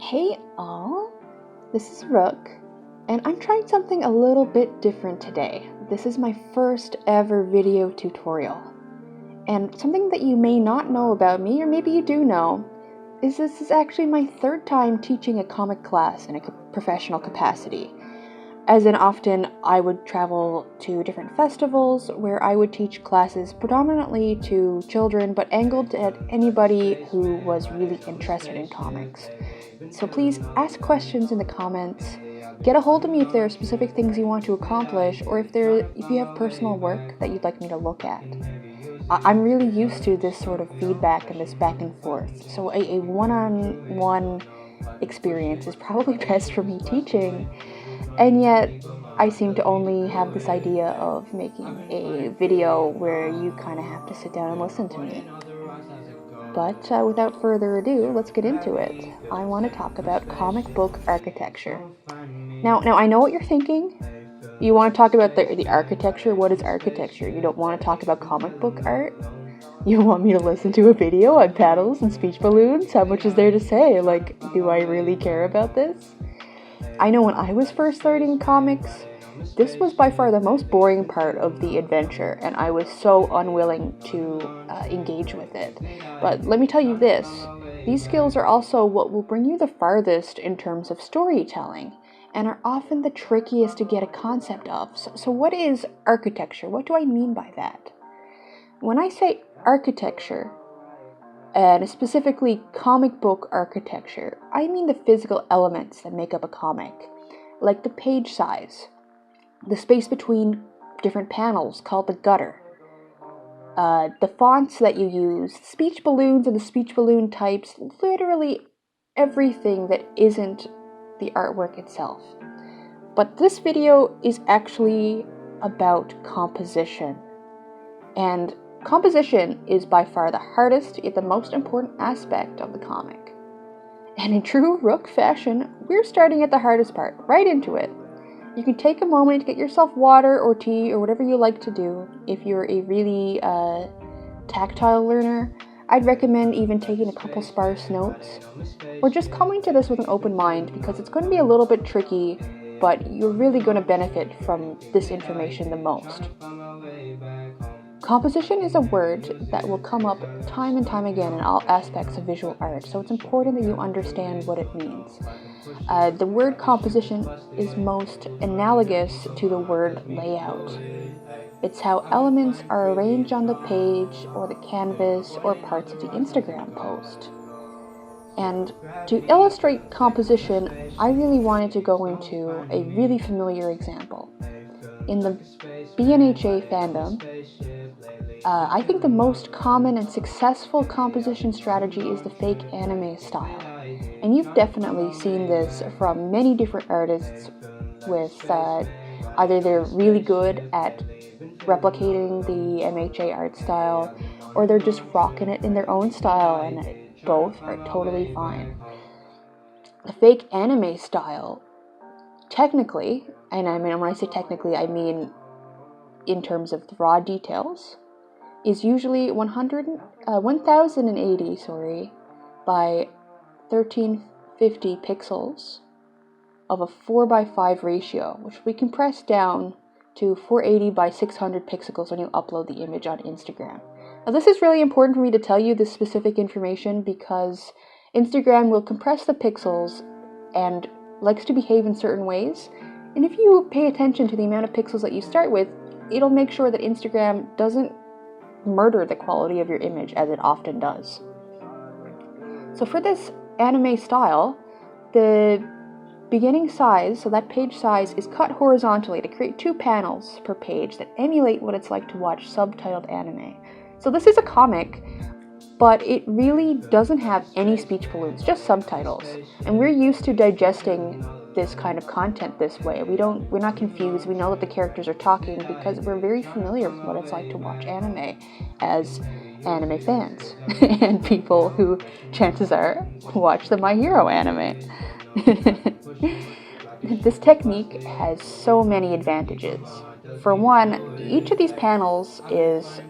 Hey all, this is Rook, and I'm trying something a little bit different today. This is my first ever video tutorial. And something that you may not know about me, or maybe you do know, is this is actually my third time teaching a comic class in a professional capacity. As in often, I would travel to different festivals where I would teach classes predominantly to children, but angled at anybody who was really interested in comics. So please ask questions in the comments, get a hold of me if there are specific things you want to accomplish, or if you have personal work that you'd like me to look at. I'm really used to this sort of feedback and this back and forth, so a one-on-one experience is probably best for me teaching. And yet, I seem to only have this idea of making a video where you kind of have to sit down and listen to me. But without further ado, let's get into it. I want to talk about comic book architecture. Now I know what you're thinking. You want to talk about the architecture? What is architecture? You don't want to talk about comic book art? You want me to listen to a video on paddles and speech balloons? How much is there to say? Like, do I really care about this? I know when I was first learning comics, this was by far the most boring part of the adventure, and I was so unwilling to engage with it. But let me tell you this, these skills are also what will bring you the farthest in terms of storytelling, and are often the trickiest to get a concept of. So what is architecture? What do I mean by that? When I say architecture, and specifically comic book architecture, I mean the physical elements that make up a comic, like the page size, the space between different panels called the gutter, the fonts that you use, speech balloons and the speech balloon types, literally everything that isn't the artwork itself. But this video is actually about composition, and composition is by far the hardest yet the most important aspect of the comic. And in true Rook fashion, we're starting at the hardest part, right into it. You can take a moment to get yourself water or tea or whatever you like to do. If you're a really tactile learner, I'd recommend even taking a couple sparse notes, or just coming to this with an open mind, because it's going to be a little bit tricky, but you're really going to benefit from this information the most. Composition is a word that will come up time and time again in all aspects of visual art, so it's important that you understand what it means. The word composition is most analogous to the word layout. It's how elements are arranged on the page or the canvas or parts of the Instagram post. And to illustrate composition, I really wanted to go into a really familiar example. In the BNHA fandom, I think the most common and successful composition strategy is the fake anime style. And you've definitely seen this from many different artists with either they're really good at replicating the MHA art style, or they're just rocking it in their own style, and both are totally fine. The fake anime style, technically, and I mean when I say technically, I mean in terms of the raw details, is usually 1080 by 1350 pixels of a 4:5 ratio, which we compress down to 480 by 600 pixels when you upload the image on Instagram. Now this is really important for me to tell you this specific information because Instagram will compress the pixels and likes to behave in certain ways, and if you pay attention to the amount of pixels that you start with, it'll make sure that Instagram doesn't murder the quality of your image as it often does. So for this anime style, the beginning size, so that page size, is cut horizontally to create 2 panels per page that emulate what it's like to watch subtitled anime. So this is a comic, but it really doesn't have any speech balloons, just subtitles. And we're used to digesting this kind of content this way. We're not confused. We know that the characters are talking because we're very familiar with what it's like to watch anime as anime fans and people who, chances are, watch the My Hero anime. This technique has so many advantages. For one, each of these panels is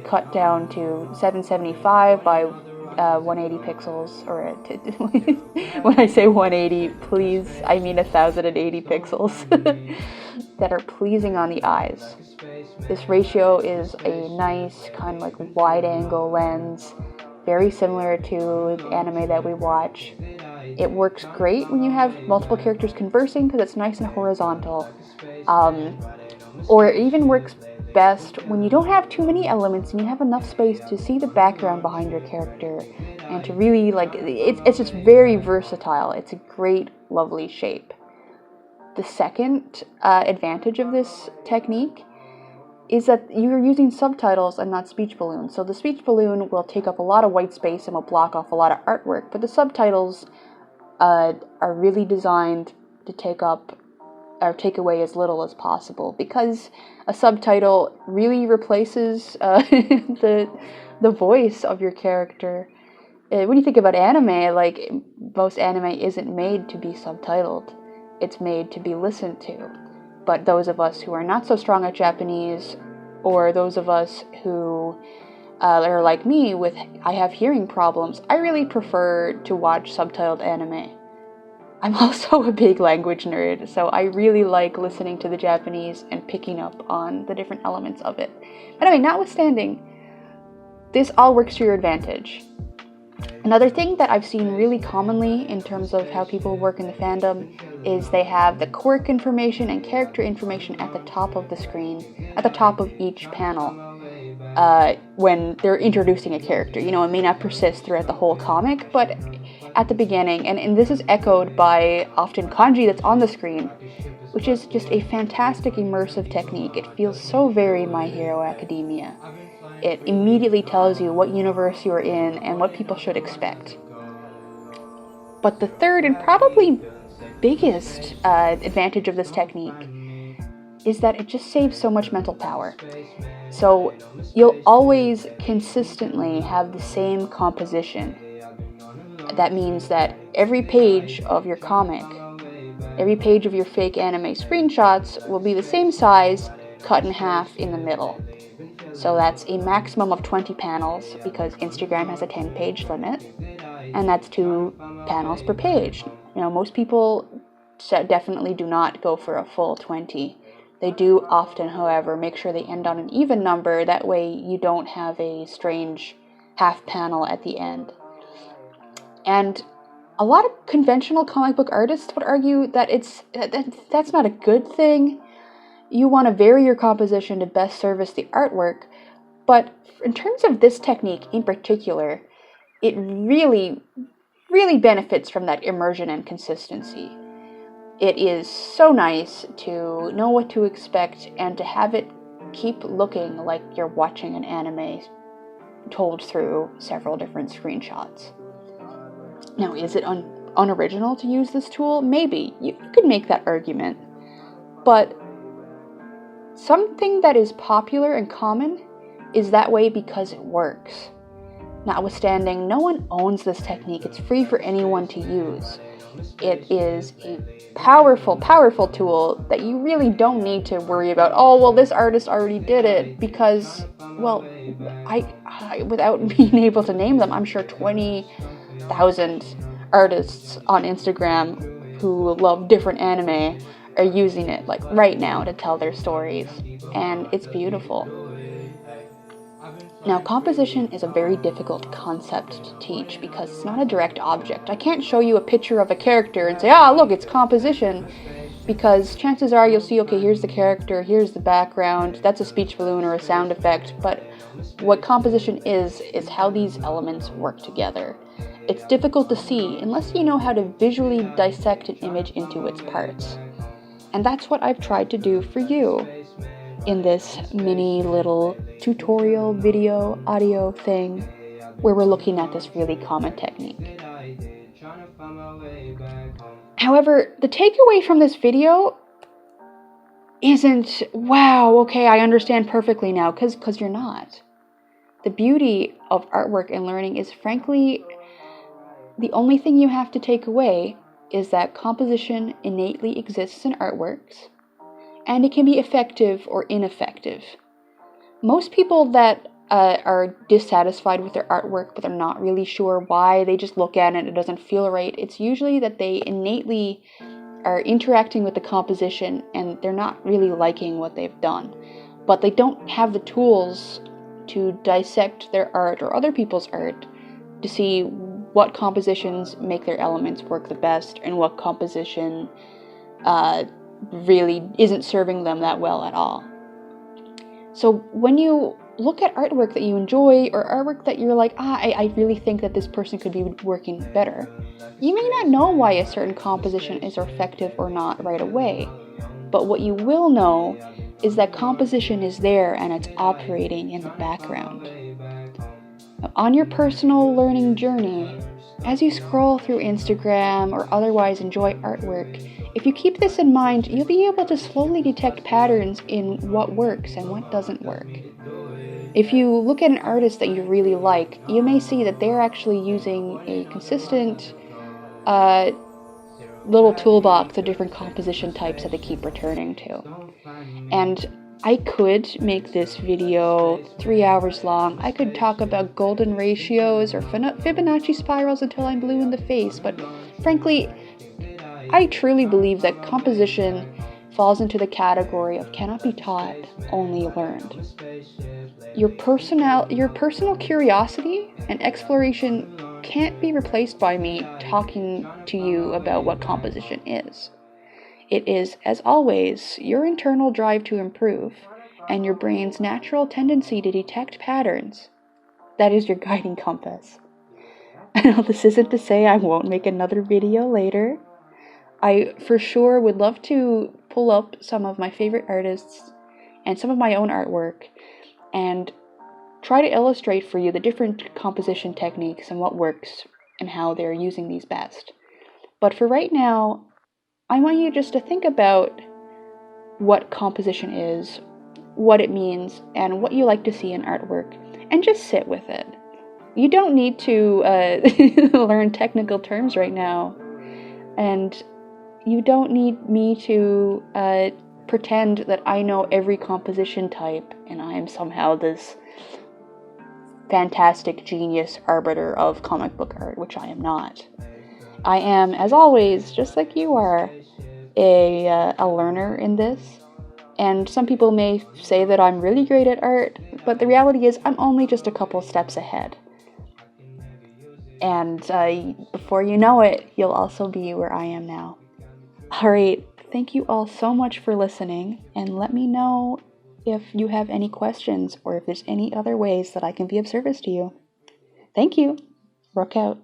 cut down to 775 by 180 pixels, or when I say 180, please, I mean 1080 pixels that are pleasing on the eyes. This ratio is a nice kind of like wide angle lens, very similar to the anime that we watch. It works great when you have multiple characters conversing because it's nice and horizontal. Or it even works best when you don't have too many elements and you have enough space to see the background behind your character and to really it's just very versatile. It's a great, lovely shape. The second advantage of this technique is that you're using subtitles and not speech balloons. So the speech balloon will take up a lot of white space and will block off a lot of artwork, but the subtitles are really designed to take away as little as possible, because a subtitle really replaces the voice of your character. When you think about anime, like, most anime isn't made to be subtitled. It's made to be listened to. But those of us who are not so strong at Japanese, or those of us who are like me I have hearing problems, I really prefer to watch subtitled anime. I'm also a big language nerd, so I really like listening to the Japanese and picking up on the different elements of it. But anyway, notwithstanding, this all works to your advantage. Another thing that I've seen really commonly in terms of how people work in the fandom is they have the quirk information and character information at the top of the screen, at the top of each panel, when they're introducing a character. You know, it may not persist throughout the whole comic, but at the beginning, and this is echoed by often kanji that's on the screen, which is just a fantastic immersive technique. It feels so very My Hero Academia. It immediately tells you what universe you're in and what people should expect. But the third and probably biggest advantage of this technique is that it just saves so much mental power. So you'll always consistently have the same composition. That means that every page of your comic, every page of your fake anime screenshots will be the same size, cut in half in the middle. So that's a maximum of 20 panels, because Instagram has a 10-page limit, and that's 2 panels per page. You know, most people definitely do not go for a full 20. They do often, however, make sure they end on an even number. That way you don't have a strange half panel at the end. And a lot of conventional comic book artists would argue that that's not a good thing. You want to vary your composition to best service the artwork, but in terms of this technique in particular, it really, really benefits from that immersion and consistency. It is so nice to know what to expect and to have it keep looking like you're watching an anime told through several different screenshots. Now, is it unoriginal to use this tool? Maybe. You could make that argument. But something that is popular and common is that way because it works. Notwithstanding, no one owns this technique. It's free for anyone to use. It is a powerful, powerful tool that you really don't need to worry about, oh, well, this artist already did it, because, well, I without being able to name them, I'm sure 20,000 artists on Instagram who love different anime are using it, like, right now to tell their stories, and it's beautiful. Now, composition is a very difficult concept to teach because it's not a direct object. I can't show you a picture of a character and say, look, it's composition, because chances are you'll see, okay, here's the character, here's the background, that's a speech balloon or a sound effect, but what composition is how these elements work together. It's difficult to see unless you know how to visually dissect an image into its parts. And that's what I've tried to do for you in this mini little tutorial video audio thing where we're looking at this really common technique. However, the takeaway from this video isn't, wow, okay, I understand perfectly now, because you're not. The beauty of artwork and learning is, frankly, the only thing you have to take away is that composition innately exists in artworks, and it can be effective or ineffective. Most people that are dissatisfied with their artwork, but they're not really sure why. They just look at it and it doesn't feel right. It's usually that they innately are interacting with the composition and they're not really liking what they've done. But they don't have the tools to dissect their art or other people's art to see what compositions make their elements work the best and what composition really isn't serving them that well at all. So when you look at artwork that you enjoy or artwork that you're like, I really think that this person could be working better, you may not know why a certain composition is effective or not right away. But what you will know is that composition is there and it's operating in the background. On your personal learning journey, as you scroll through Instagram or otherwise enjoy artwork, if you keep this in mind, you'll be able to slowly detect patterns in what works and what doesn't work. If you look at an artist that you really like, you may see that they're actually using a consistent little toolbox of different composition types that they keep returning to. And I could make this video 3 hours long. I could talk about golden ratios or Fibonacci spirals until I'm blue in the face, but frankly, I truly believe that composition falls into the category of cannot be taught, only learned. Your personal curiosity and exploration can't be replaced by me talking to you about what composition is. It is, as always, your internal drive to improve and your brain's natural tendency to detect patterns. That is your guiding compass. Now, this isn't to say I won't make another video later. I for sure would love to pull up some of my favorite artists and some of my own artwork and try to illustrate for you the different composition techniques and what works and how they're using these best. But for right now, I want you just to think about what composition is, what it means, and what you like to see in artwork, and just sit with it. You don't need to learn technical terms right now, and you don't need me to pretend that I know every composition type and I am somehow this fantastic genius arbiter of comic book art, which I am not. I am, as always, just like you are, a learner in this. And some people may say that I'm really great at art, but the reality is I'm only just a couple steps ahead. And before you know it, you'll also be where I am now. Alright, thank you all so much for listening, and let me know if you have any questions or if there's any other ways that I can be of service to you. Thank you. Rook out.